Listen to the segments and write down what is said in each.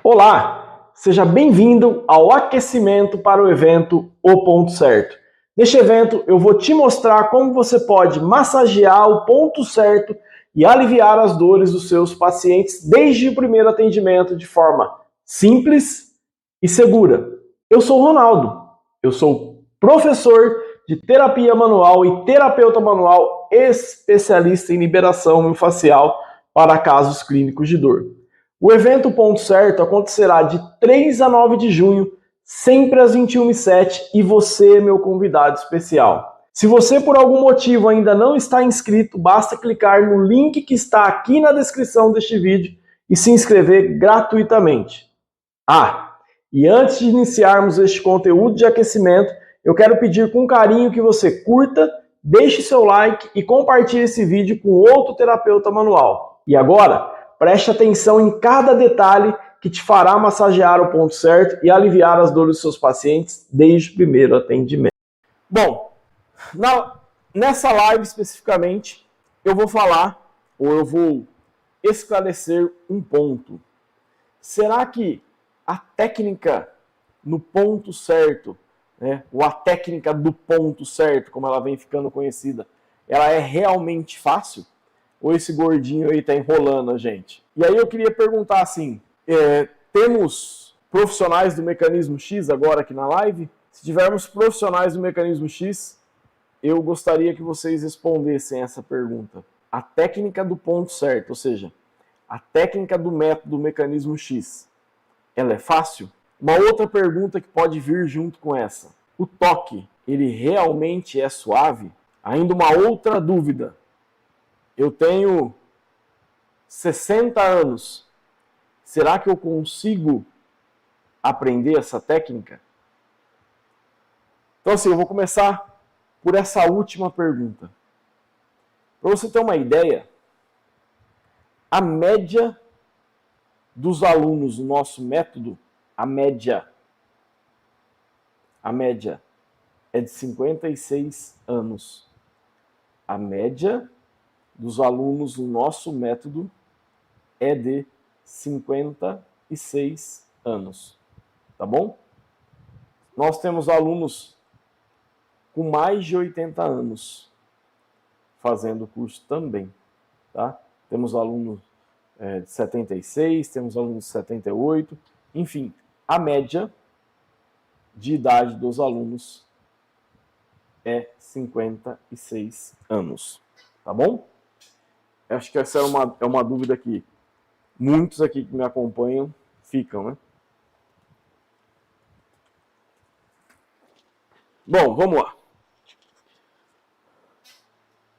Olá, seja bem-vindo ao aquecimento para o evento O Ponto Certo. Neste evento eu vou te mostrar como você pode massagear o ponto certo e aliviar as dores dos seus pacientes desde o primeiro atendimento de forma simples e segura. Eu sou o Ronaldo, eu sou professor de terapia manual e terapeuta manual especialista em liberação miofascial para casos clínicos de dor. O evento Ponto Certo acontecerá de 3 a 9 de junho, sempre às 21h07, e você é meu convidado especial. Se você por algum motivo ainda não está inscrito, basta clicar no link que está aqui na descrição deste vídeo e se inscrever gratuitamente. E antes de iniciarmos este conteúdo de aquecimento, eu quero pedir com carinho que você curta, deixe seu like e compartilhe esse vídeo com outro terapeuta manual. E agora, preste atenção em cada detalhe que te fará massagear o ponto certo e aliviar as dores dos seus pacientes desde o primeiro atendimento. Bom, nessa live especificamente, eu vou esclarecer um ponto. Será que a técnica no ponto certo, ou a técnica do ponto certo, como ela vem ficando conhecida, ela é realmente fácil? Ou esse gordinho aí tá enrolando a gente? E aí eu queria perguntar assim, temos profissionais do mecanismo X agora aqui na live? Se tivermos profissionais do mecanismo X, eu gostaria que vocês respondessem essa pergunta. A técnica do ponto certo, ou seja, a técnica do método do mecanismo X, ela é fácil? Uma outra pergunta que pode vir junto com essa. O toque, ele realmente é suave? Ainda uma outra dúvida. Eu tenho 60 anos. Será que eu consigo aprender essa técnica? Então, assim, eu vou começar por essa última pergunta. Para você ter uma ideia, a média dos alunos do nosso método, a média é de 56 anos. A média dos alunos do nosso método é de 56 anos, tá bom? Nós temos alunos com mais de 80 anos fazendo o curso também, tá? Temos alunos de 76, temos alunos de 78, enfim, a média de idade dos alunos é 56 anos, tá bom? Acho que essa é uma dúvida que muitos aqui que me acompanham ficam, né? Bom, vamos lá.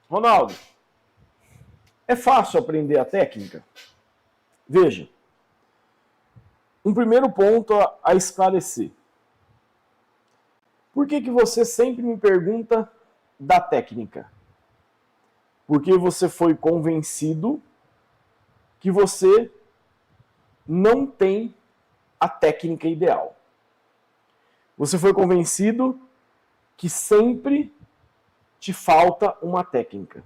Ronaldo, é fácil aprender a técnica? Veja, um primeiro ponto a esclarecer. Por que você sempre me pergunta da técnica? Porque você foi convencido que você não tem a técnica ideal. Você foi convencido que sempre te falta uma técnica.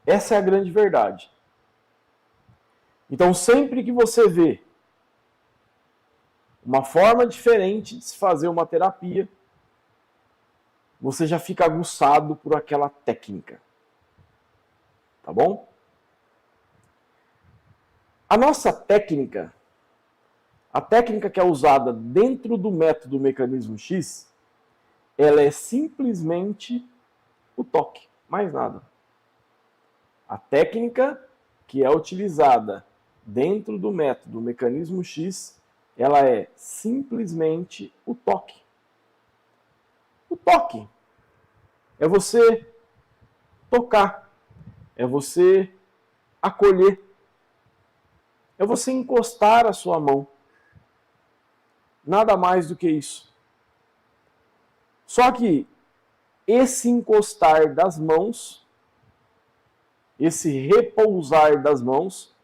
Essa é a grande verdade. Então, sempre que você vê uma forma diferente de se fazer uma terapia, você já fica aguçado por aquela técnica. Tá bom? A nossa técnica, a técnica que é usada dentro do método mecanismo X, ela é simplesmente o toque, mais nada. A técnica que é utilizada dentro do método mecanismo X, ela é simplesmente o toque. O toque é você tocar, é você acolher, é você encostar a sua mão. Nada mais do que isso. Só que esse encostar das mãos, esse repousar das mãos,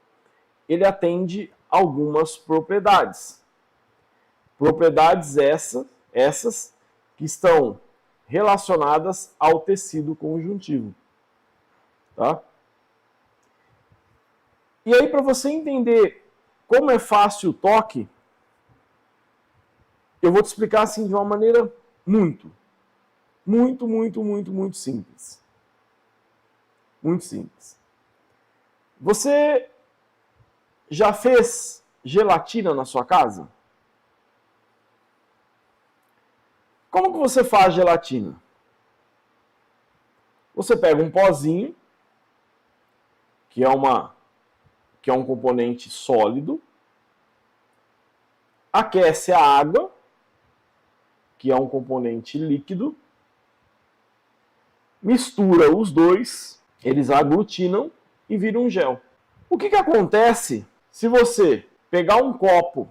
ele atende algumas propriedades. Propriedades essas que estão relacionadas ao tecido conjuntivo. Tá? E aí, para você entender como é fácil o toque, eu vou te explicar assim de uma maneira muito simples. Muito simples. Você já fez gelatina na sua casa? Como que você faz gelatina? Você pega um pozinho, que é um componente sólido, aquece a água, que é um componente líquido, mistura os dois, eles aglutinam e viram um gel. O que acontece se você pegar um copo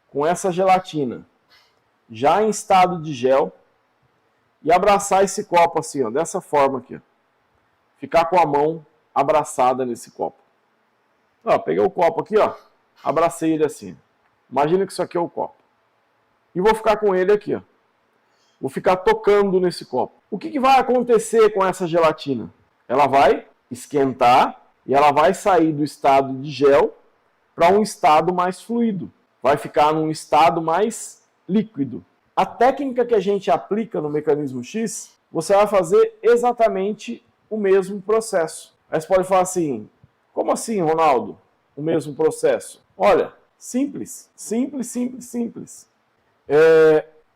com essa gelatina já em estado de gel e abraçar esse copo assim, ó, dessa forma aqui, ó. Ficar com a mão abraçada nesse copo. Ó, peguei o copo aqui, ó, abracei ele assim. Imagina que isso aqui é o copo. E vou ficar com ele aqui, ó. Vou ficar tocando nesse copo. O que vai acontecer com essa gelatina? Ela vai esquentar e ela vai sair do estado de gel para um estado mais fluido. Vai ficar num estado mais líquido. A técnica que a gente aplica no mecanismo X, você vai fazer exatamente o mesmo processo. Aí você pode falar assim, como assim, Ronaldo? O mesmo processo? Olha, simples.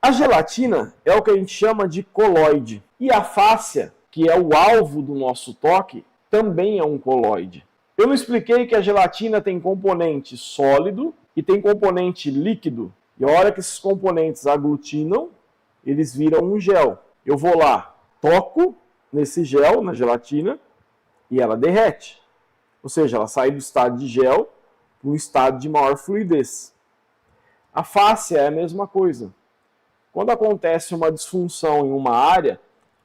A gelatina é o que a gente chama de coloide. E a fáscia, que é o alvo do nosso toque, também é um coloide. Eu não expliquei que a gelatina tem componente sólido e tem componente líquido. E a hora que esses componentes aglutinam, eles viram um gel. Eu vou lá, toco nesse gel, na gelatina, e ela derrete. Ou seja, ela sai do estado de gel para um estado de maior fluidez. A fáscia é a mesma coisa. Quando acontece uma disfunção em uma área,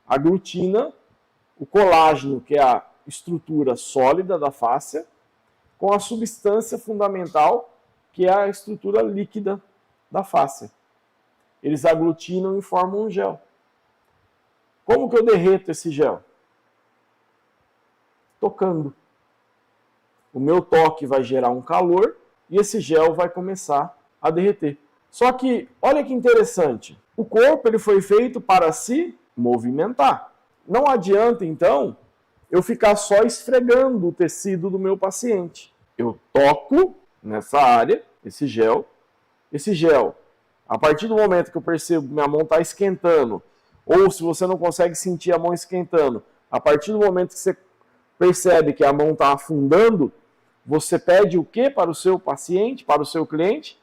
aglutina o colágeno, que é a estrutura sólida da fáscia, com a substância fundamental, que é a estrutura líquida da fáscia. Eles aglutinam e formam um gel. Como que eu derreto esse gel? Tocando. O meu toque vai gerar um calor e esse gel vai começar a derreter. Só que, olha que interessante, o corpo ele foi feito para se movimentar. Não adianta, então, eu ficar só esfregando o tecido do meu paciente. Eu toco nessa área, esse gel, a partir do momento que eu percebo que minha mão está esquentando, ou se você não consegue sentir a mão esquentando, a partir do momento que você percebe que a mão está afundando, você pede o que para o seu paciente, para o seu cliente?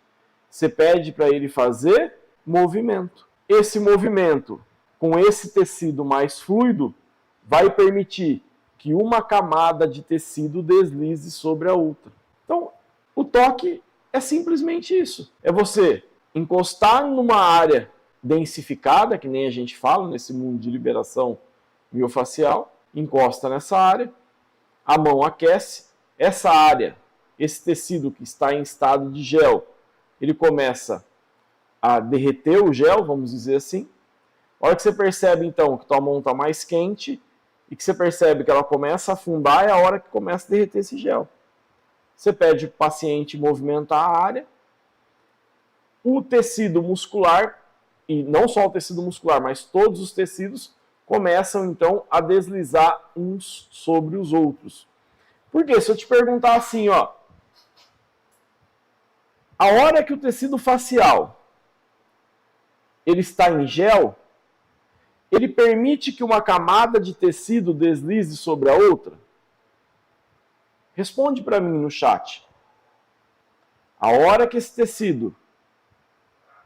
Você pede para ele fazer movimento. Esse movimento, com esse tecido mais fluido, vai permitir que uma camada de tecido deslize sobre a outra. Então, o toque é simplesmente isso. É você encostar numa área densificada, que nem a gente fala nesse mundo de liberação miofacial, encosta nessa área, a mão aquece, essa área, esse tecido que está em estado de gel, ele começa a derreter o gel, vamos dizer assim. A hora que você percebe, então, que tua mão está mais quente e que você percebe que ela começa a afundar, é a hora que começa a derreter esse gel. Você pede para o paciente movimentar a área. O tecido muscular, e não só o tecido muscular, mas todos os tecidos, começam, então, a deslizar uns sobre os outros. Por quê? Se eu te perguntar assim, ó, a hora que o tecido facial ele está em gel, ele permite que uma camada de tecido deslize sobre a outra? Responde para mim no chat. A hora que esse tecido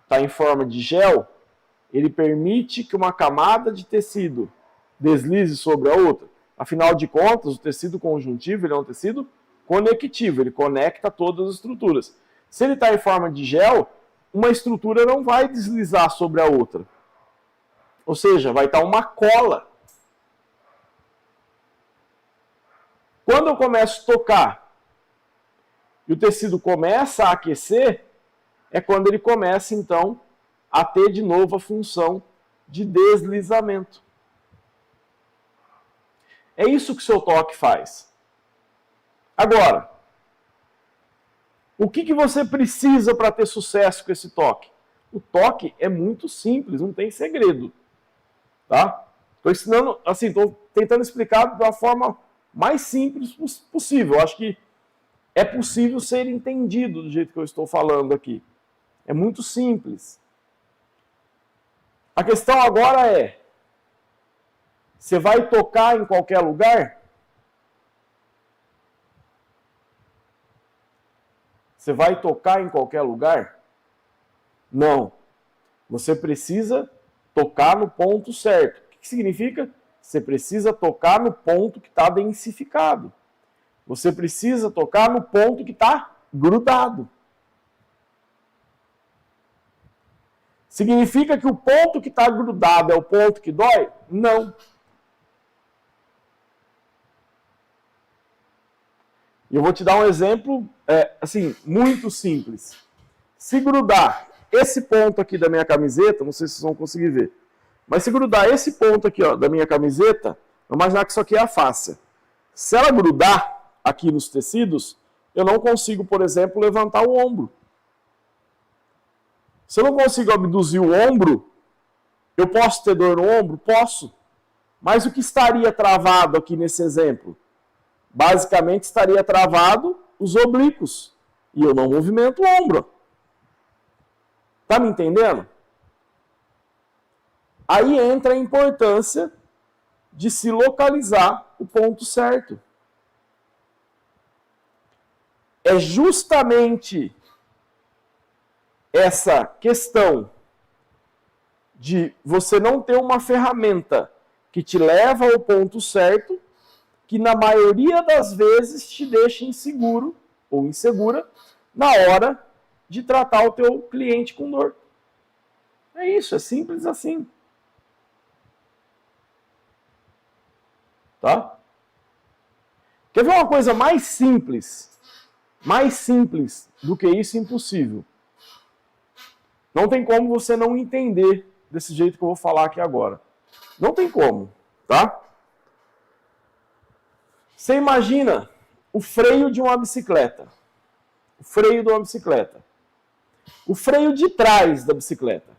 está em forma de gel, ele permite que uma camada de tecido deslize sobre a outra? Afinal de contas, o tecido conjuntivo ele é um tecido conectivo, ele conecta todas as estruturas. Se ele está em forma de gel, uma estrutura não vai deslizar sobre a outra. Ou seja, vai estar uma cola. Quando eu começo a tocar e o tecido começa a aquecer, é quando ele começa, então, a ter de novo a função de deslizamento. É isso que o seu toque faz. Agora, O que você precisa para ter sucesso com esse toque? O toque é muito simples, não tem segredo. Tá? Estou ensinando, assim, estou tentando explicar da forma mais simples possível. Eu acho que é possível ser entendido do jeito que eu estou falando aqui. É muito simples. A questão agora é, você vai tocar em qualquer lugar? Você vai tocar em qualquer lugar? Não. Você precisa tocar no ponto certo. O que significa? Você precisa tocar no ponto que está densificado. Você precisa tocar no ponto que está grudado. Significa que o ponto que está grudado é o ponto que dói? Não. E eu vou te dar um exemplo, assim, muito simples. Se grudar esse ponto aqui da minha camiseta, não sei se vocês vão conseguir ver, mas se grudar esse ponto aqui, ó, da minha camiseta, vamos imaginar que isso aqui é a fáscia. Se ela grudar aqui nos tecidos, eu não consigo, por exemplo, levantar o ombro. Se eu não consigo abduzir o ombro, eu posso ter dor no ombro? Posso. Mas o que estaria travado aqui nesse exemplo? Basicamente estaria travado os oblíquos. E eu não movimento o ombro. Tá me entendendo? Aí entra a importância de se localizar o ponto certo. É justamente essa questão de você não ter uma ferramenta que te leva ao ponto certo, que na maioria das vezes te deixa inseguro ou insegura na hora de tratar o teu cliente com dor. É isso, é simples assim. Tá? Quer ver uma coisa mais simples? Mais simples do que isso, impossível. Não tem como você não entender desse jeito que eu vou falar aqui agora. Não tem como, tá? Você imagina o freio de uma bicicleta. O freio de uma bicicleta. O freio de trás da bicicleta.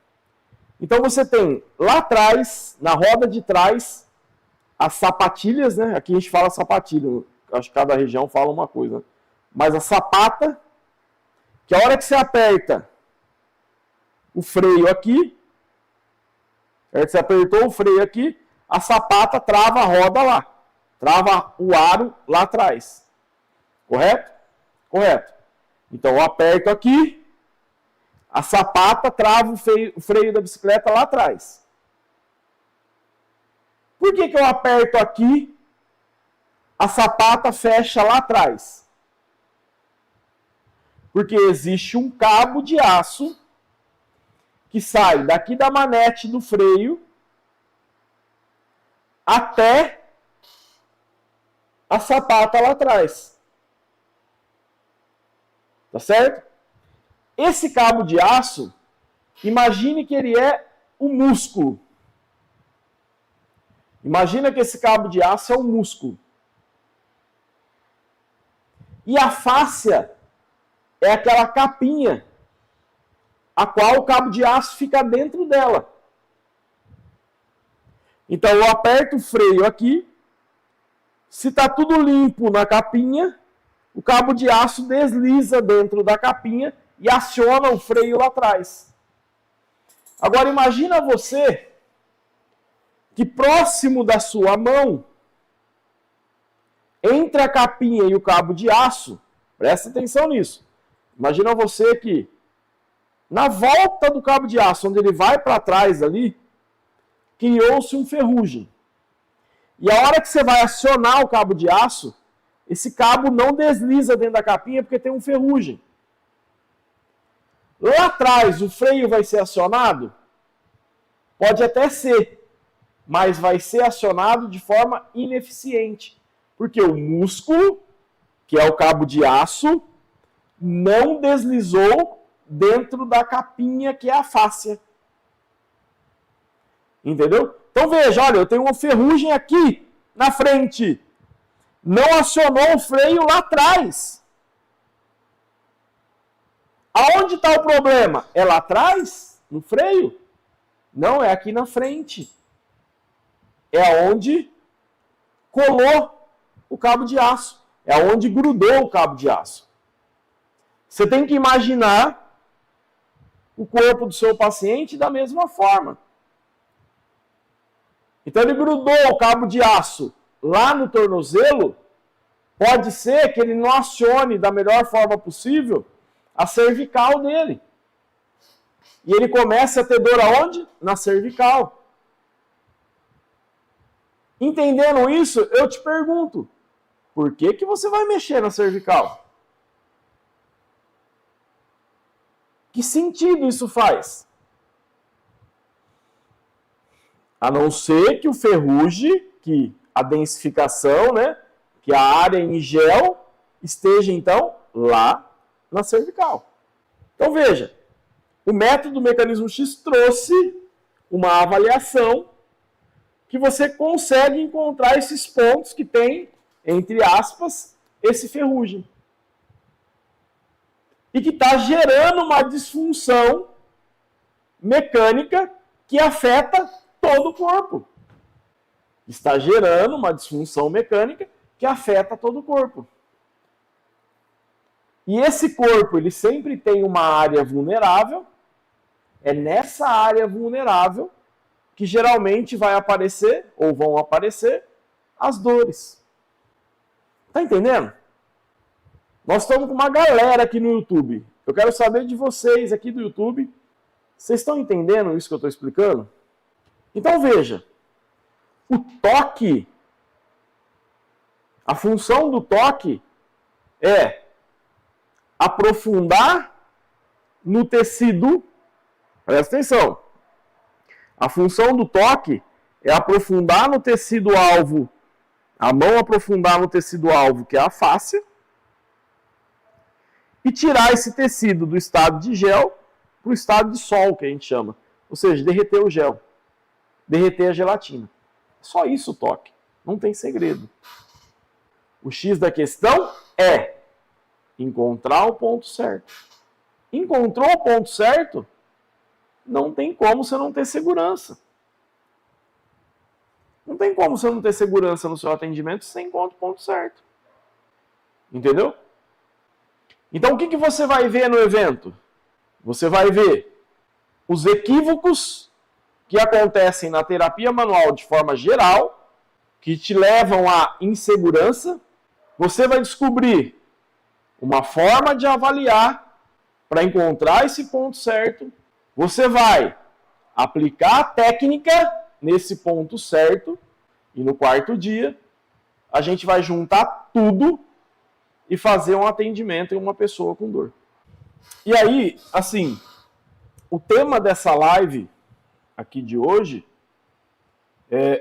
Então você tem lá atrás, na roda de trás, as sapatilhas, né? Aqui a gente fala sapatilha, acho que cada região fala uma coisa, né? Mas a sapata, que a hora que você aperta o freio aqui, você apertou o freio aqui, a sapata trava a roda lá. Trava o aro lá atrás. Correto? Correto. Então eu aperto aqui, a sapata trava o freio da bicicleta lá atrás. Por que eu aperto aqui, a sapata fecha lá atrás? Porque existe um cabo de aço que sai daqui da manete do freio até a sapata lá atrás. Tá certo? Esse cabo de aço, imagine que ele é o músculo. Imagina que esse cabo de aço é o músculo. E a fáscia é aquela capinha a qual o cabo de aço fica dentro dela. Então eu aperto o freio aqui, se está tudo limpo na capinha, o cabo de aço desliza dentro da capinha e aciona o freio lá atrás. Agora imagina você que próximo da sua mão, entre a capinha e o cabo de aço, presta atenção nisso. Imagina você que na volta do cabo de aço, onde ele vai para trás ali, criou-se um ferrugem. E a hora que você vai acionar o cabo de aço, esse cabo não desliza dentro da capinha porque tem um ferrugem. Lá atrás, o freio vai ser acionado? Pode até ser, mas vai ser acionado de forma ineficiente. Porque o músculo, que é o cabo de aço, não deslizou dentro da capinha que é a fáscia. Entendeu? Então veja, olha, eu tenho uma ferrugem aqui na frente. Não acionou o freio lá atrás. onde está o problema? É lá atrás? No freio? Não, é aqui na frente. É onde colou o cabo de aço. É onde grudou o cabo de aço. Você tem que imaginar o corpo do seu paciente da mesma forma. Então ele grudou o cabo de aço lá no tornozelo, pode ser que ele não acione da melhor forma possível a cervical dele. E ele começa a ter dor aonde? Na cervical. Entendendo isso, eu te pergunto, por que que você vai mexer na cervical? Que sentido isso faz? A não ser que o ferrugem, que a densificação, né, que a área em gel esteja, então, lá na cervical. Então, veja, o método Mecanismo X trouxe uma avaliação que você consegue encontrar esses pontos que tem, entre aspas, esse ferrugem. E que está gerando uma disfunção mecânica que afeta todo o corpo. Está gerando uma disfunção mecânica que afeta todo o corpo. E esse corpo, ele sempre tem uma área vulnerável. É nessa área vulnerável que geralmente vai aparecer, ou vão aparecer, as dores. Tá entendendo? Nós estamos com uma galera aqui no YouTube. Eu quero saber de vocês aqui do YouTube. Vocês estão entendendo isso que eu estou explicando? Então veja, o toque, a função do toque é aprofundar no tecido. Presta atenção. A função do toque é aprofundar no tecido-alvo, a mão aprofundar no tecido-alvo, que é a fáscia, e tirar esse tecido do estado de gel para o estado de sol, que a gente chama. Ou seja, derreter o gel, derreter a gelatina. Só isso o toque, não tem segredo. O X da questão é encontrar o ponto certo. Encontrou o ponto certo? Não tem como você não ter segurança. Não tem como você não ter segurança no seu atendimento se você encontra o ponto certo. Entendeu? Então, o que você vai ver no evento? Você vai ver os equívocos que acontecem na terapia manual de forma geral, que te levam à insegurança. Você vai descobrir uma forma de avaliar para encontrar esse ponto certo. Você vai aplicar a técnica nesse ponto certo. E no quarto dia, a gente vai juntar tudo e fazer um atendimento em uma pessoa com dor. E aí, assim, o tema dessa live aqui de hoje,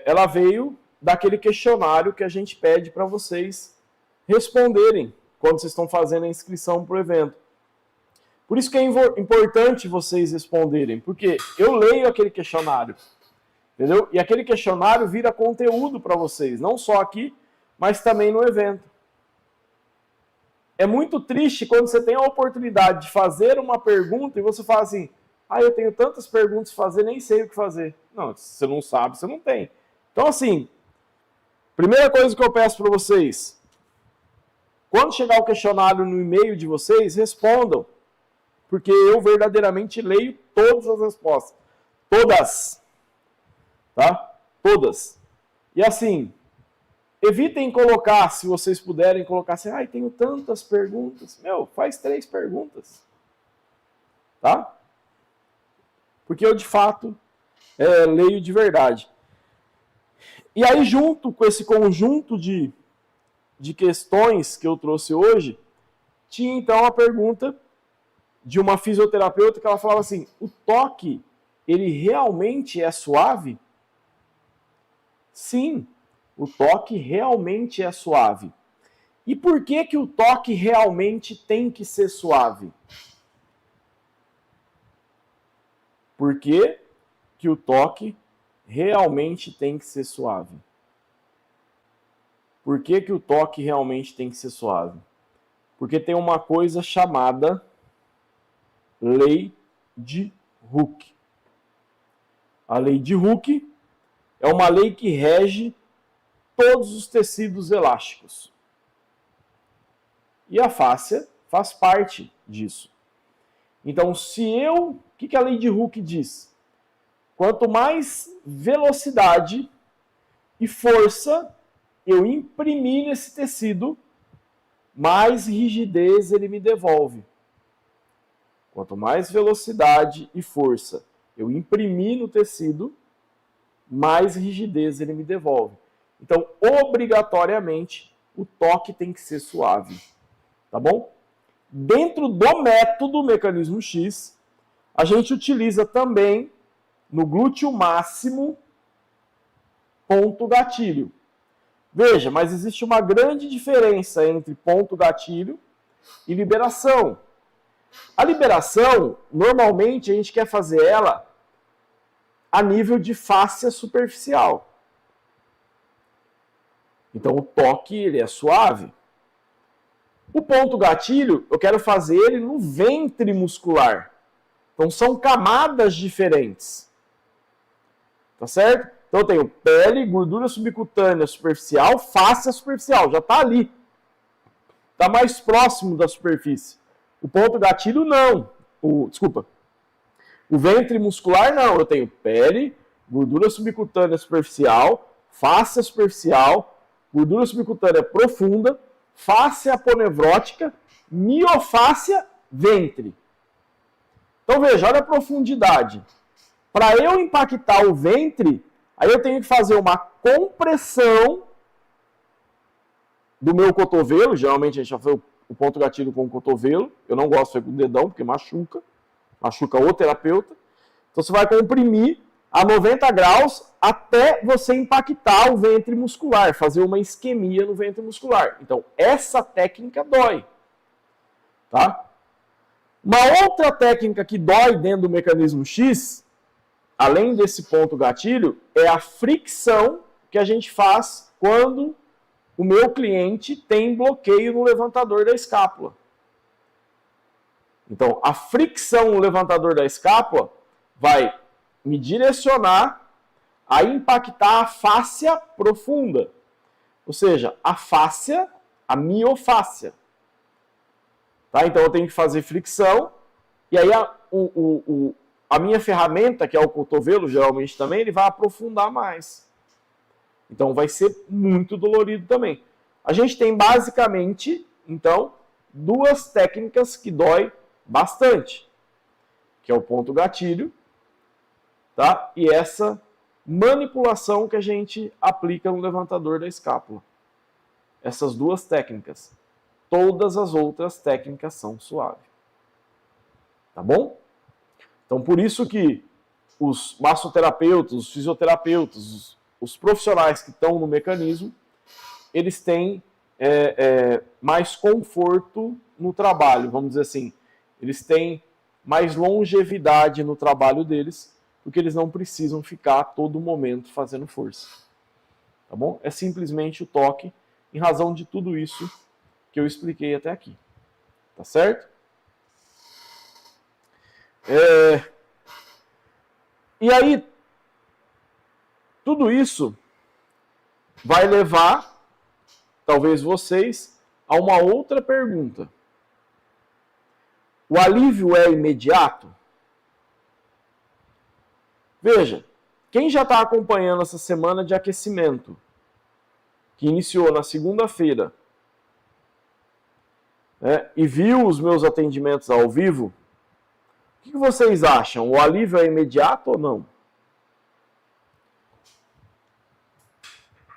ela veio daquele questionário que a gente pede para vocês responderem quando vocês estão fazendo a inscrição para o evento. Por isso que é importante vocês responderem, porque eu leio aquele questionário, entendeu? E aquele questionário vira conteúdo para vocês, não só aqui, mas também no evento. É muito triste quando você tem a oportunidade de fazer uma pergunta e você fala assim, eu tenho tantas perguntas para fazer, nem sei o que fazer. Não, se você não sabe, você não tem. Então, assim, primeira coisa que eu peço para vocês, quando chegar o questionário no e-mail de vocês, respondam. Porque eu verdadeiramente leio todas as respostas. Todas. Tá? Todas. E assim, evitem colocar, se vocês puderem colocar assim, tenho tantas perguntas. Faz 3 perguntas. Tá? Porque eu, de fato, leio de verdade. E aí, junto com esse conjunto de questões que eu trouxe hoje, tinha então a pergunta de uma fisioterapeuta que ela falava assim, o toque, ele realmente é suave? Sim, o toque realmente é suave. E por que que o toque realmente tem que ser suave? Por que que o toque realmente tem que ser suave? Por que que o toque realmente tem que ser suave? Porque tem uma coisa chamada lei de Hooke. A lei de Hooke é uma lei que rege todos os tecidos elásticos. E a fáscia faz parte disso. Então, o que a lei de Hooke diz? Quanto mais velocidade e força eu imprimir nesse tecido, mais rigidez ele me devolve. Quanto mais velocidade e força eu imprimir no tecido, mais rigidez ele me devolve. Então, obrigatoriamente, o toque tem que ser suave. Tá bom? Dentro do método mecanismo X, a gente utiliza também no glúteo máximo ponto gatilho. Veja, mas existe uma grande diferença entre ponto gatilho e liberação. A liberação, normalmente, a gente quer fazer ela a nível de fáscia superficial. Então, o toque ele é suave. O ponto gatilho, eu quero fazer ele no ventre muscular. Então, são camadas diferentes. Tá certo? Então, eu tenho pele, gordura subcutânea superficial, fáscia superficial. Já está ali. Está mais próximo da superfície. O ponto gatilho, não. Desculpa. O ventre muscular, não. Eu tenho pele, gordura subcutânea superficial, fáscia superficial, gordura subcutânea profunda, fáscia aponevrótica, miofáscia, ventre. Então veja, olha a profundidade. Para eu impactar o ventre, aí eu tenho que fazer uma compressão do meu cotovelo. Geralmente a gente já faz o ponto gatilho com o cotovelo. Eu não gosto de fazer com o dedão, porque machuca o terapeuta. Então você vai comprimir a 90 graus até você impactar o ventre muscular, fazer uma isquemia no ventre muscular. Então, essa técnica dói. Tá? Uma outra técnica que dói dentro do mecanismo X, além desse ponto gatilho, é a fricção que a gente faz quando o meu cliente tem bloqueio no levantador da escápula. Então, a fricção no levantador da escápula vai me direcionar a impactar a fáscia profunda. Ou seja, a fáscia, a miofáscia. Tá? Então eu tenho que fazer fricção, e aí a minha ferramenta, que é o cotovelo, geralmente também, ele vai aprofundar mais. Então vai ser muito dolorido também. A gente tem basicamente, então, duas técnicas que dói bastante, que é o ponto gatilho, tá? E essa manipulação que a gente aplica no levantador da escápula. Essas duas técnicas. Todas as outras técnicas são suaves. Tá bom? Então, por isso que os massoterapeutas, os fisioterapeutas, os profissionais que estão no mecanismo, eles têm mais conforto no trabalho, vamos dizer assim. Eles têm mais longevidade no trabalho deles, porque eles não precisam ficar a todo momento fazendo força. Tá bom? É simplesmente o toque, em razão de tudo isso que eu expliquei até aqui. Tá certo? E aí, tudo isso vai levar, talvez vocês, a uma outra pergunta. O alívio é imediato? Veja, quem já está acompanhando essa semana de aquecimento, que iniciou na segunda-feira, e viu os meus atendimentos ao vivo, o que vocês acham? O alívio é imediato ou não?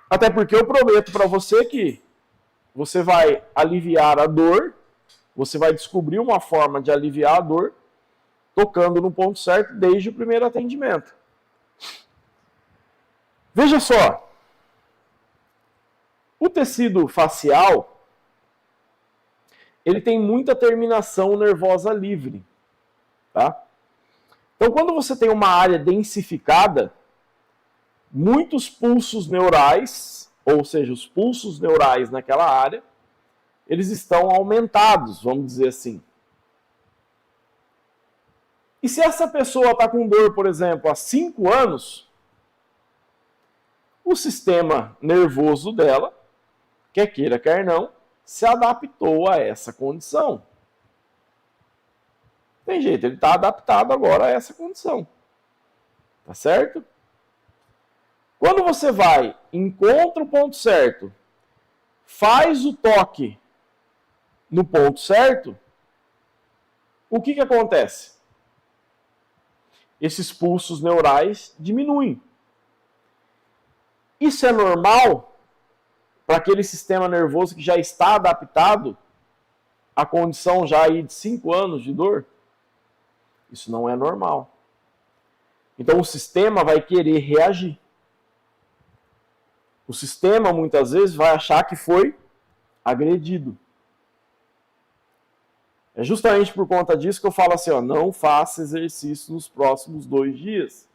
Até porque eu prometo para você que você vai aliviar a dor, você vai descobrir uma forma de aliviar a dor, tocando no ponto certo desde o primeiro atendimento. Veja só, o tecido facial, ele tem muita terminação nervosa livre, tá? Então, quando você tem uma área densificada, muitos pulsos neurais, ou seja, os pulsos neurais naquela área, eles estão aumentados, vamos dizer assim. E se essa pessoa está com dor, por exemplo, há 5 anos, o sistema nervoso dela, quer queira, quer não, se adaptou a essa condição. Tem jeito, ele está adaptado agora a essa condição. Tá certo? Quando você vai, encontra o ponto certo, faz o toque no ponto certo, o que acontece? Esses pulsos neurais diminuem. Isso é normal para aquele sistema nervoso que já está adaptado à condição já aí de 5 anos de dor? Isso não é normal. Então o sistema vai querer reagir. O sistema muitas vezes vai achar que foi agredido. É justamente por conta disso que eu falo assim, ó, não faça exercício nos próximos 2 dias.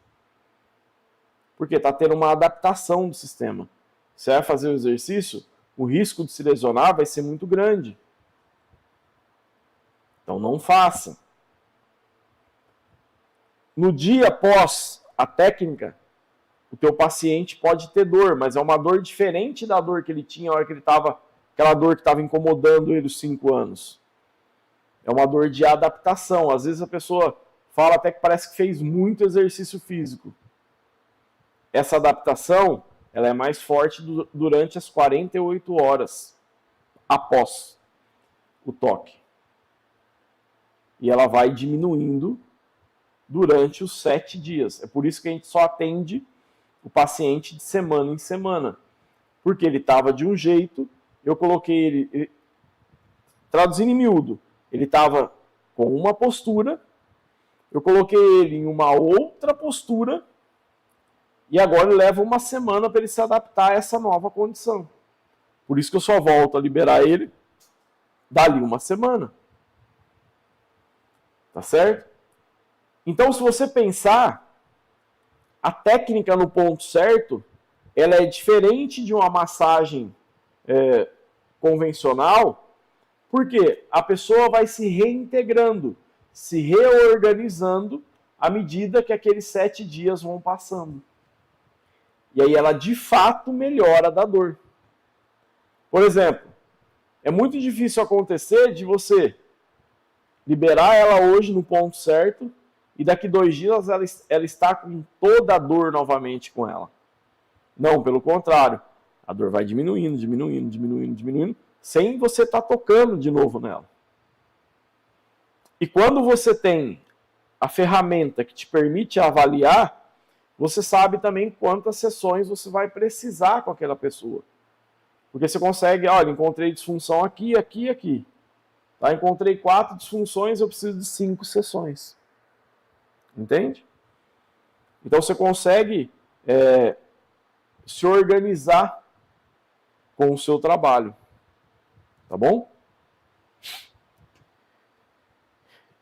Porque está tendo uma adaptação do sistema. Você vai fazer o exercício, o risco de se lesionar vai ser muito grande. Então não faça. No dia após a técnica, o teu paciente pode ter dor, mas é uma dor diferente da dor que ele tinha na hora que ele estava, aquela dor que estava incomodando ele os 5 anos. É uma dor de adaptação. Às vezes a pessoa fala até que parece que fez muito exercício físico. Essa adaptação, ela é mais forte durante as 48 horas após o toque. E ela vai diminuindo durante os 7 dias. É por isso que a gente só atende o paciente de semana em semana. Porque ele estava de um jeito, eu coloquei ele traduzindo em miúdo, ele estava com uma postura, eu coloquei ele em uma outra postura, e agora leva uma semana para ele se adaptar a essa nova condição. Por isso que eu só volto a liberar ele dali uma semana. Tá certo? Então, se você pensar, a técnica no ponto certo, ela é diferente de uma massagem convencional, porque a pessoa vai se reintegrando, se reorganizando à medida que aqueles 7 dias vão passando. E aí ela de fato melhora da dor. Por exemplo, é muito difícil acontecer de você liberar ela hoje no ponto certo e daqui 2 dias ela está com toda a dor novamente com ela. Não, pelo contrário. A dor vai diminuindo, diminuindo, diminuindo, diminuindo, sem você estar tocando de novo nela. E quando você tem a ferramenta que te permite avaliar, você sabe também quantas sessões você vai precisar com aquela pessoa. Porque você consegue, olha, encontrei disfunção aqui, aqui e aqui. Tá? Encontrei 4 disfunções, eu preciso de 5 sessões. Entende? Então você consegue se organizar com o seu trabalho. Tá bom?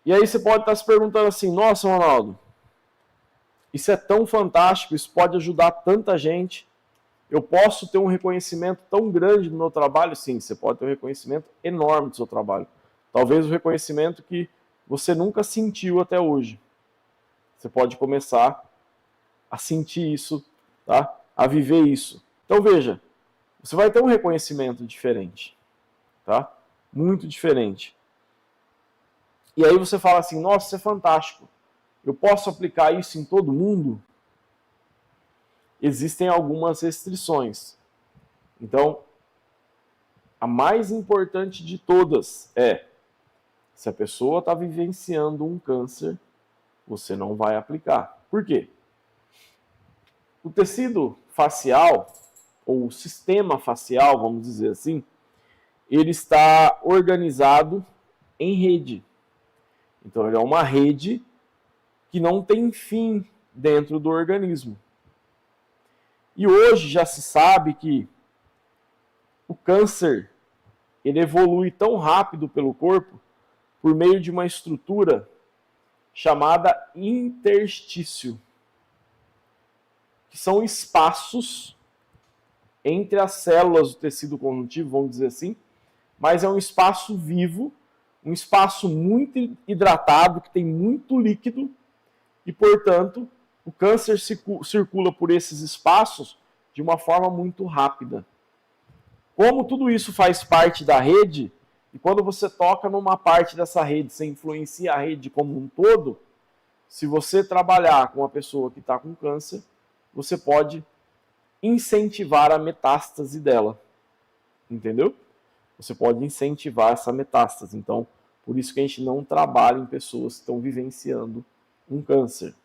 E aí você pode estar se perguntando assim, nossa, Ronaldo, isso é tão fantástico, isso pode ajudar tanta gente. Eu posso ter um reconhecimento tão grande do meu trabalho? Sim, você pode ter um reconhecimento enorme do seu trabalho. Talvez o reconhecimento que você nunca sentiu até hoje. Você pode começar a sentir isso, tá? A viver isso. Então veja, você vai ter um reconhecimento diferente, tá? Muito diferente. E aí você fala assim, nossa, isso é fantástico. Eu posso aplicar isso em todo mundo? Existem algumas restrições. Então, a mais importante de todas é, se a pessoa está vivenciando um câncer, você não vai aplicar. Por quê? O tecido facial, ou o sistema facial, vamos dizer assim, ele está organizado em rede. Então, ele é uma rede que não tem fim dentro do organismo. E hoje já se sabe que o câncer ele evolui tão rápido pelo corpo por meio de uma estrutura chamada interstício, que são espaços entre as células do tecido conjuntivo, vamos dizer assim, mas é um espaço vivo, um espaço muito hidratado, que tem muito líquido, e, portanto, o câncer circula por esses espaços de uma forma muito rápida. Como tudo isso faz parte da rede, e quando você toca numa parte dessa rede, você influencia a rede como um todo, se você trabalhar com uma pessoa que está com câncer, você pode incentivar a metástase dela. Entendeu? Você pode incentivar essa metástase. Então, por isso que a gente não trabalha em pessoas que estão vivenciando um câncer.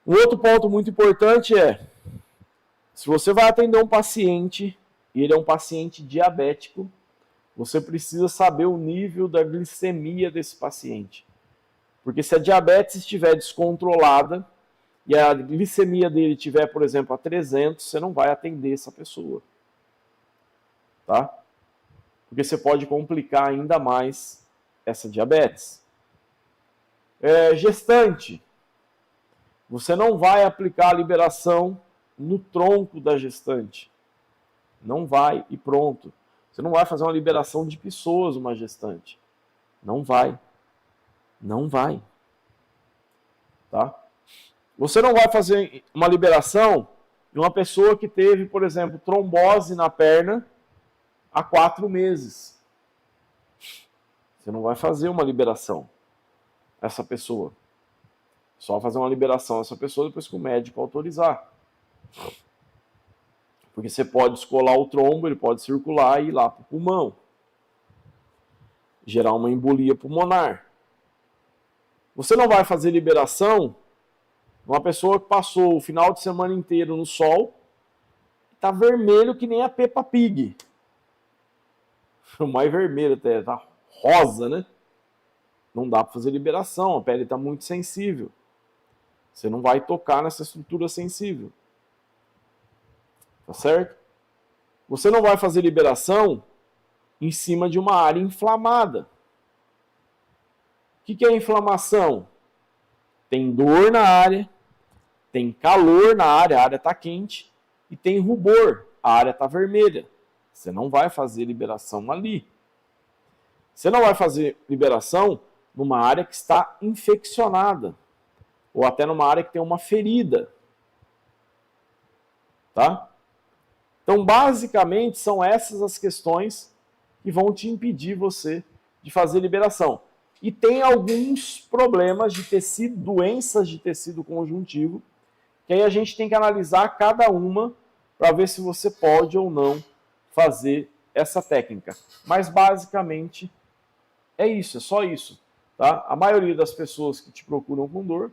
Um outro ponto muito importante é, se você vai atender um paciente e ele é um paciente diabético, você precisa saber o nível da glicemia desse paciente. Porque se a diabetes estiver descontrolada e a glicemia dele estiver, por exemplo, a 300, você não vai atender essa pessoa. Tá? Porque você pode complicar ainda mais essa diabetes. Gestante. Você não vai aplicar a liberação no tronco da gestante. Não vai e pronto. Você não vai fazer uma liberação de pessoas uma gestante. Não vai. Não vai. Tá? Você não vai fazer uma liberação de uma pessoa que teve, por exemplo, trombose na perna há 4 meses. Você não vai fazer uma liberação essa pessoa. Só fazer uma liberação essa pessoa depois que o médico autorizar. Porque você pode descolar o trombo, ele pode circular e ir lá para o pulmão. Gerar uma embolia pulmonar. Você não vai fazer liberação de uma pessoa que passou o final de semana inteiro no sol e está vermelho que nem a Peppa Pig. O mais vermelho até, tá rosa, né? Não dá para fazer liberação, a pele está muito sensível. Você não vai tocar nessa estrutura sensível. Tá certo? Você não vai fazer liberação em cima de uma área inflamada. O que é inflamação? Tem dor na área, tem calor na área, a área está quente, e tem rubor, a área está vermelha. Você não vai fazer liberação ali. Você não vai fazer liberação numa área que está infeccionada, ou até numa área que tem uma ferida. Tá? Então, basicamente, são essas as questões que vão te impedir você de fazer liberação. E tem alguns problemas de tecido, doenças de tecido conjuntivo, que aí a gente tem que analisar cada uma para ver se você pode ou não fazer essa técnica. Mas, basicamente, é isso, é só isso. Tá? A maioria das pessoas que te procuram com dor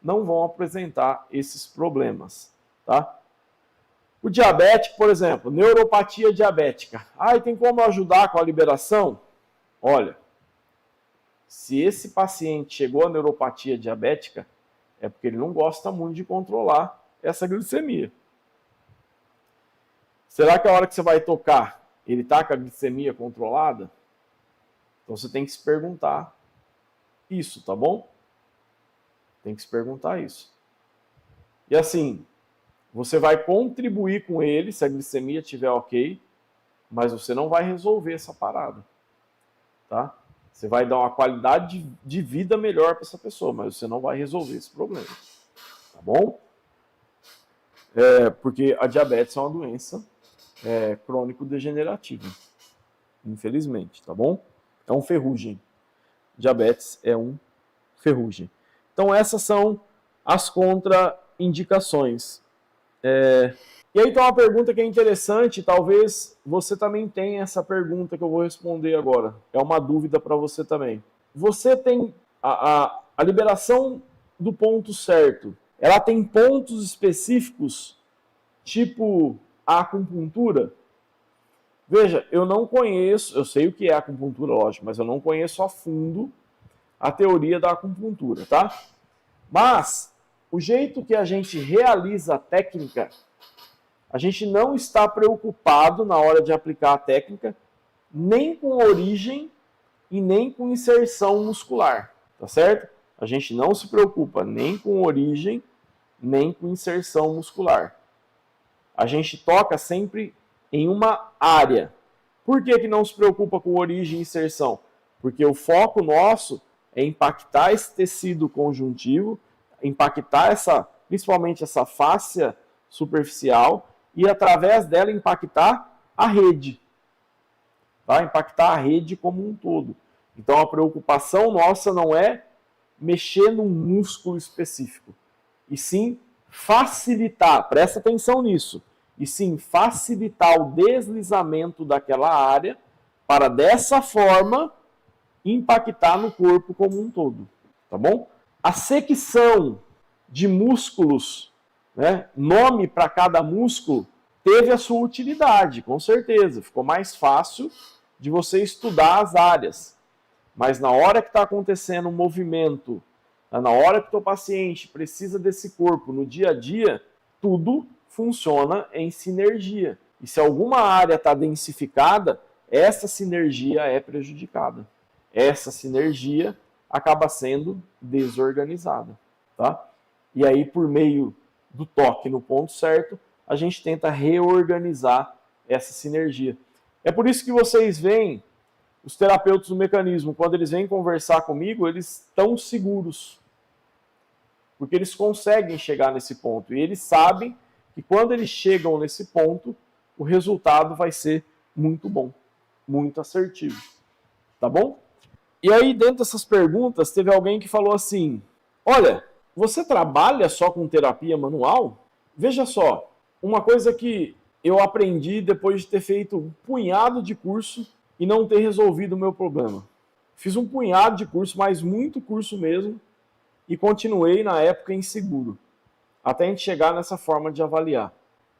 não vão apresentar esses problemas. Tá? O diabético, por exemplo, neuropatia diabética. E tem como ajudar com a liberação? Olha, se esse paciente chegou à neuropatia diabética, é porque ele não gosta muito de controlar essa glicemia. Será que a hora que você vai tocar, ele está com a glicemia controlada? Então você tem que se perguntar isso, tá bom? Tem que se perguntar isso. E assim, você vai contribuir com ele se a glicemia estiver ok, mas você não vai resolver essa parada, tá? Você vai dar uma qualidade de vida melhor para essa pessoa, mas você não vai resolver esse problema, tá bom? Porque a diabetes é uma doença crônico-degenerativa, infelizmente, tá bom? É um ferrugem. Diabetes é um ferrugem. Então essas são as contraindicações. E aí tem uma pergunta que é interessante, talvez você também tenha essa pergunta que eu vou responder agora. É uma dúvida para você também. Você tem a liberação do ponto certo, ela tem pontos específicos, tipo a acupuntura? Veja, eu não conheço, eu sei o que é acupuntura, lógico, mas eu não conheço a fundo a teoria da acupuntura, tá? Mas o jeito que a gente realiza a técnica, a gente não está preocupado na hora de aplicar a técnica, nem com origem e nem com inserção muscular, tá certo? A gente não se preocupa nem com origem, nem com inserção muscular. A gente toca sempre em uma área. Por que não se preocupa com origem e inserção? Porque o foco nosso é impactar esse tecido conjuntivo, impactar principalmente essa fáscia superficial e através dela impactar a rede, tá? Impactar a rede como um todo. Então a preocupação nossa não é mexer num músculo específico, e sim facilitar, presta atenção nisso, e sim facilitar o deslizamento daquela área para dessa forma impactar no corpo como um todo, tá bom? A secção de músculos, né, nome para cada músculo, teve a sua utilidade, com certeza, ficou mais fácil de você estudar as áreas. Mas na hora que está acontecendo um movimento, na hora que o teu paciente precisa desse corpo no dia a dia, tudo funciona em sinergia. E se alguma área está densificada, essa sinergia é prejudicada. Essa sinergia acaba sendo desorganizada, tá? E aí, por meio do toque no ponto certo, a gente tenta reorganizar essa sinergia. É por isso que vocês veem os terapeutas do mecanismo, quando eles vêm conversar comigo, eles estão seguros. Porque eles conseguem chegar nesse ponto. E eles sabem que quando eles chegam nesse ponto, o resultado vai ser muito bom, muito assertivo. Tá bom? E aí, dentro dessas perguntas, teve alguém que falou assim: olha, você trabalha só com terapia manual? Veja só, uma coisa que eu aprendi depois de ter feito um punhado de curso e não ter resolvido o meu problema. Fiz um punhado de curso, mas muito curso mesmo, e continuei na época inseguro, até a gente chegar nessa forma de avaliar.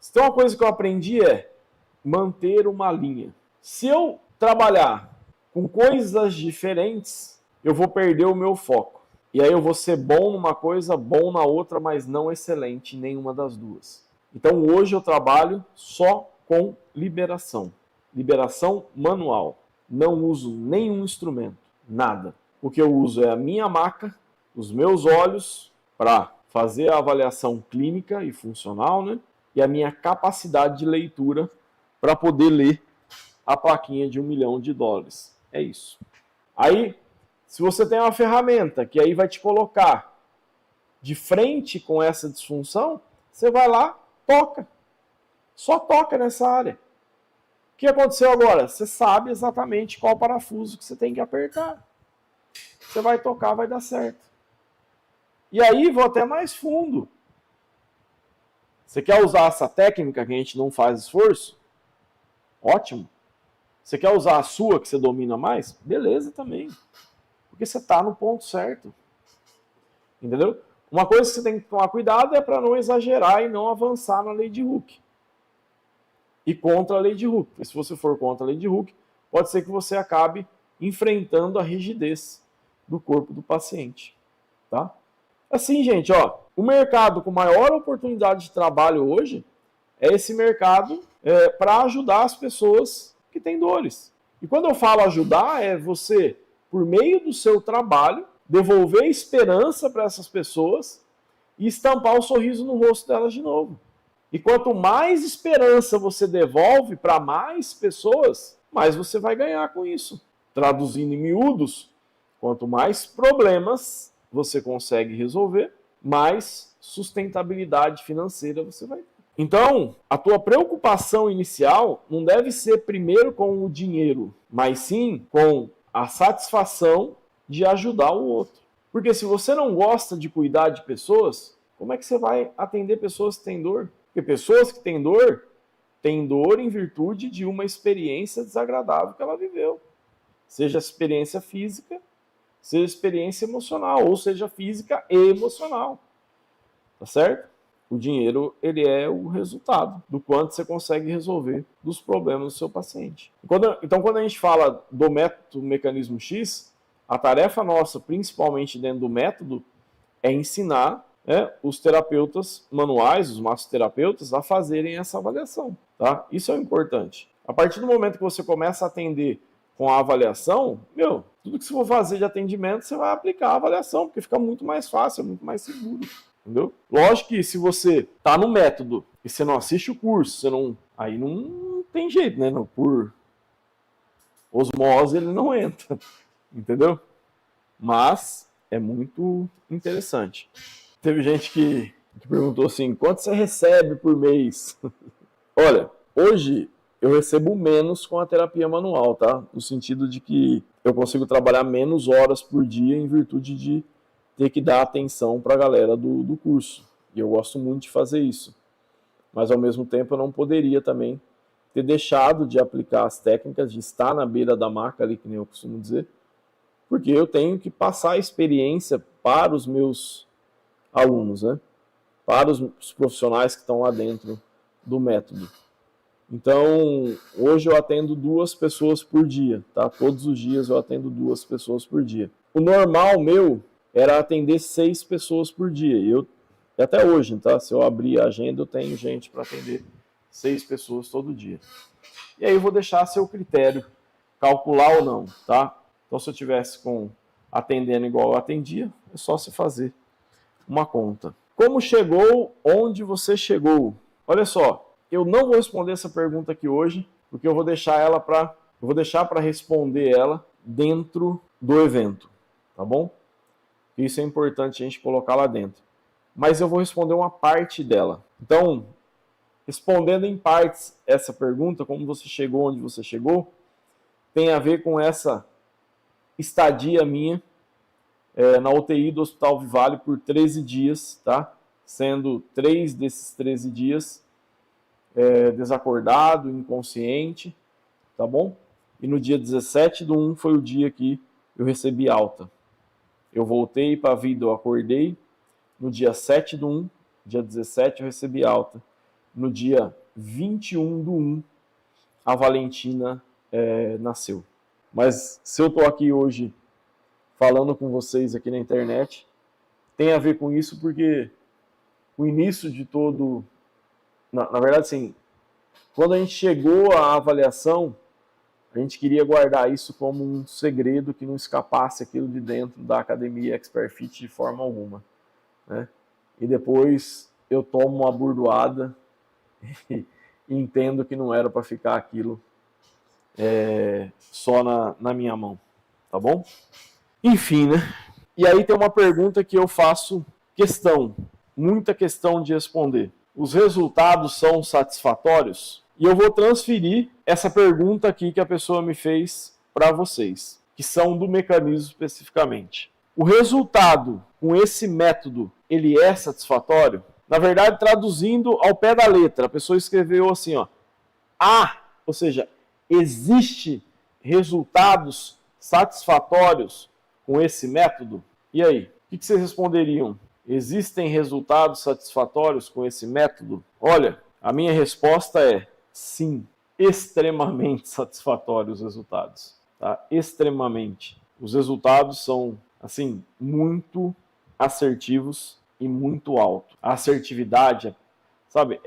Então, uma coisa que eu aprendi é manter uma linha. Se eu trabalhar com coisas diferentes, eu vou perder o meu foco. E aí eu vou ser bom numa coisa, bom na outra, mas não excelente em nenhuma das duas. Então hoje eu trabalho só com liberação. Liberação manual. Não uso nenhum instrumento, nada. O que eu uso é a minha maca, os meus olhos para fazer a avaliação clínica e funcional, né? E a minha capacidade de leitura para poder ler a plaquinha de $1 milhão. É isso. Aí, se você tem uma ferramenta que aí vai te colocar de frente com essa disfunção, você vai lá, toca. Só toca nessa área. O que aconteceu agora? Você sabe exatamente qual parafuso que você tem que apertar. Você vai tocar, vai dar certo. E aí, vou até mais fundo. Você quer usar essa técnica que a gente não faz esforço? Ótimo. Você quer usar a sua, que você domina mais? Beleza também. Porque você está no ponto certo. Entendeu? Uma coisa que você tem que tomar cuidado é para não exagerar e não avançar na lei de Hooke. E contra a lei de Hooke. Porque se você for contra a lei de Hooke, pode ser que você acabe enfrentando a rigidez do corpo do paciente. Tá? Assim, gente, ó, o mercado com maior oportunidade de trabalho hoje é esse mercado para ajudar as pessoas que têm dores. E quando eu falo ajudar, é você, por meio do seu trabalho, devolver esperança para essas pessoas e estampar o sorriso no rosto delas de novo. E quanto mais esperança você devolve para mais pessoas, mais você vai ganhar com isso. Traduzindo em miúdos, quanto mais problemas você consegue resolver, mais sustentabilidade financeira você vai ter. Então, a tua preocupação inicial não deve ser primeiro com o dinheiro, mas sim com a satisfação de ajudar o outro. Porque se você não gosta de cuidar de pessoas, como é que você vai atender pessoas que têm dor? Porque pessoas que têm dor em virtude de uma experiência desagradável que ela viveu. Seja experiência física, seja experiência emocional, ou seja física e emocional. Tá certo? O dinheiro, ele é o resultado do quanto você consegue resolver dos problemas do seu paciente. Então, quando a gente fala do método Mecanismo X, a tarefa nossa, principalmente dentro do método, é ensinar os terapeutas manuais, os massoterapeutas, a fazerem essa avaliação. Tá? Isso é importante. A partir do momento que você começa a atender com a avaliação, tudo que você for fazer de atendimento, você vai aplicar a avaliação, porque fica muito mais fácil, muito mais seguro. Entendeu? Lógico que se você tá no método e você não assiste o curso, aí não tem jeito, né? Por osmose ele não entra. entendeu? Mas é muito interessante. Teve gente que perguntou assim, quanto você recebe por mês? Olha, hoje eu recebo menos com a terapia manual, tá? No sentido de que eu consigo trabalhar menos horas por dia em virtude de ter que dar atenção para a galera do curso. E eu gosto muito de fazer isso. Mas ao mesmo tempo eu não poderia também ter deixado de aplicar as técnicas, de estar na beira da maca ali, que nem eu costumo dizer, porque eu tenho que passar a experiência para os meus alunos, né? Para os profissionais que estão lá dentro do método. Então, hoje eu atendo 2 pessoas por dia, tá? Todos os dias eu atendo 2 pessoas por dia. O normal meu era atender 6 pessoas por dia. E até hoje, tá? Se eu abrir a agenda, eu tenho gente para atender 6 pessoas todo dia. E aí eu vou deixar a seu critério calcular ou não, tá? Então, se eu tivesse atendendo igual eu atendia, é só se fazer uma conta. Como chegou onde você chegou? Olha só, eu não vou responder essa pergunta aqui hoje, porque eu vou deixar para responder ela dentro do evento, tá bom? Isso é importante a gente colocar lá dentro. Mas eu vou responder uma parte dela. Então, respondendo em partes essa pergunta, como você chegou onde você chegou, tem a ver com essa estadia minha na UTI do Hospital Vivale por 13 dias, tá? Sendo 3 desses 13 dias desacordado, inconsciente, tá bom? E no dia 17/1 foi o dia que eu recebi alta. Eu voltei para a vida, eu acordei. No dia 7/1, dia 17, eu recebi alta. No dia 21/1, a Valentina nasceu. Mas se eu estou aqui hoje falando com vocês aqui na internet, tem a ver com isso porque o início de todo... Na verdade, sim, quando a gente chegou à avaliação, a gente queria guardar isso como um segredo que não escapasse aquilo de dentro da academia Expert Fit de forma alguma, né? E depois eu tomo uma burdoada e entendo que não era para ficar aquilo só na minha mão, tá bom? Enfim, né? E aí tem uma pergunta que eu faço muita questão de responder. Os resultados são satisfatórios? E eu vou transferir essa pergunta aqui que a pessoa me fez para vocês, que são do mecanismo especificamente. O resultado com esse método, ele é satisfatório? Na verdade, traduzindo ao pé da letra, a pessoa escreveu assim, ó, ou seja, existe resultados satisfatórios com esse método? E aí, o que vocês responderiam? Existem resultados satisfatórios com esse método? Olha, a minha resposta é sim, extremamente satisfatórios os resultados, tá? Extremamente. Os resultados são, assim, muito assertivos e muito alto. A assertividade, sabe,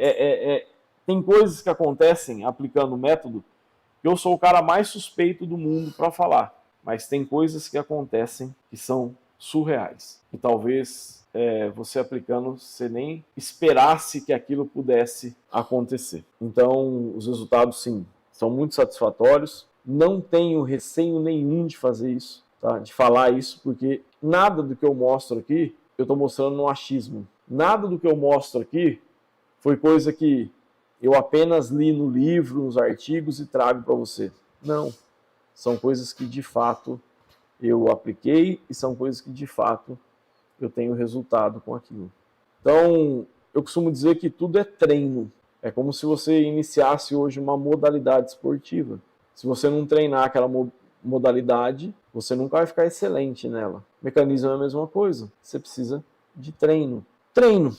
tem coisas que acontecem aplicando o método que eu sou o cara mais suspeito do mundo para falar, mas tem coisas que acontecem que são surreais. E talvez você aplicando, você nem esperasse que aquilo pudesse acontecer. Então, os resultados, sim, são muito satisfatórios. Não tenho receio nenhum de fazer isso, tá? De falar isso, porque nada do que eu mostro aqui, eu estou mostrando no achismo. Nada do que eu mostro aqui foi coisa que eu apenas li no livro, nos artigos e trago para você. Não. São coisas que, de fato, eu apliquei e são coisas que, de fato, eu tenho resultado com aquilo. Então, eu costumo dizer que tudo é treino. É como se você iniciasse hoje uma modalidade esportiva. Se você não treinar aquela modalidade, você nunca vai ficar excelente nela. O mecanismo é a mesma coisa. Você precisa de treino. Treino.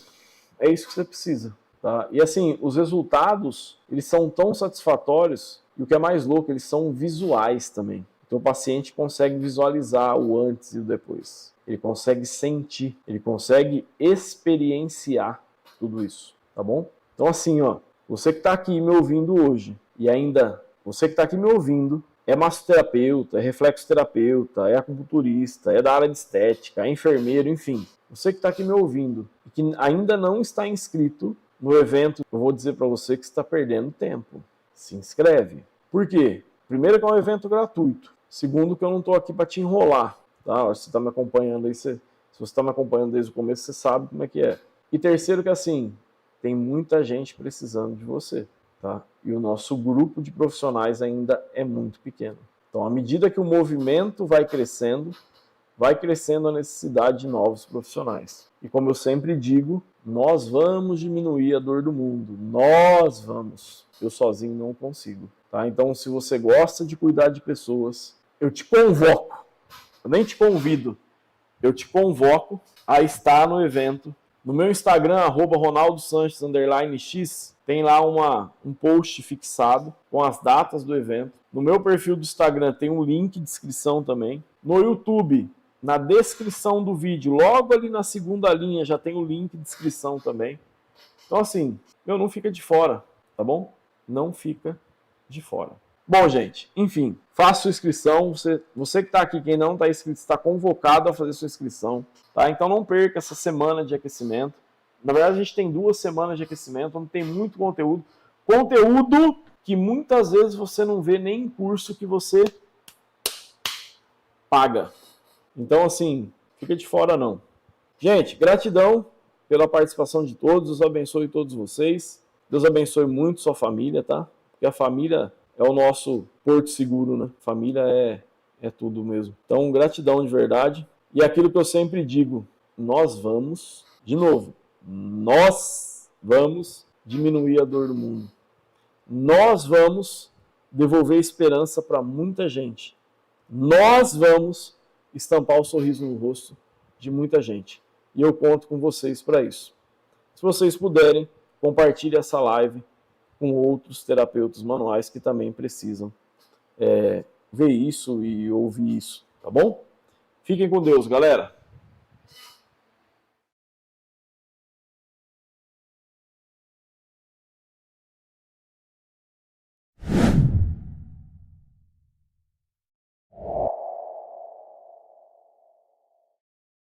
É isso que você precisa. Tá? E assim, os resultados, eles são tão satisfatórios, e o que é mais louco, eles são visuais também. Então o paciente consegue visualizar o antes e o depois. Ele consegue sentir, ele consegue experienciar tudo isso, tá bom? Então assim, ó, você que está aqui me ouvindo hoje, e ainda, você que está aqui me ouvindo, é massoterapeuta, é reflexoterapeuta, é acupunturista, é da área de estética, é enfermeiro, enfim. Você que está aqui me ouvindo e que ainda não está inscrito no evento, eu vou dizer para você que está perdendo tempo. Se inscreve. Por quê? Primeiro que é um evento gratuito. Segundo, que eu não estou aqui para te enrolar, tá? Você está me acompanhando aí, se você está me acompanhando desde o começo, você sabe como é que é. E terceiro, que assim, tem muita gente precisando de você, tá? E o nosso grupo de profissionais ainda é muito pequeno. Então, à medida que o movimento vai crescendo a necessidade de novos profissionais. E como eu sempre digo, nós vamos diminuir a dor do mundo. Nós vamos. Eu sozinho não consigo. Tá? Então, se você gosta de cuidar de pessoas, eu te convoco. Eu nem te convido. Eu te convoco a estar no evento. No meu Instagram, @RonaldoSanches_X, tem lá um post fixado com as datas do evento. No meu perfil do Instagram tem um link de inscrição também. No YouTube, na descrição do vídeo, logo ali na segunda linha, já tem o link de inscrição também. Então assim, não fica de fora, tá bom? Não fica de fora. Bom, gente, enfim, faça sua inscrição. Você que está aqui, quem não está inscrito, está convocado a fazer sua inscrição. Tá? Então não perca essa semana de aquecimento. Na verdade, a gente tem 2 semanas de aquecimento, onde tem muito conteúdo. Conteúdo que muitas vezes você não vê nem em curso que você paga. Então, assim, fica de fora não. Gente, gratidão pela participação de todos. Deus abençoe todos vocês. Deus abençoe muito sua família, tá? Porque a família é o nosso porto seguro, né? Família é tudo mesmo. Então, gratidão de verdade. E aquilo que eu sempre digo, nós vamos diminuir a dor do mundo. Nós vamos devolver esperança para muita gente. Nós vamos estampar o sorriso no rosto de muita gente. E eu conto com vocês para isso. Se vocês puderem, compartilhe essa live com outros terapeutas manuais que também precisam ver isso e ouvir isso, tá bom? Fiquem com Deus, galera!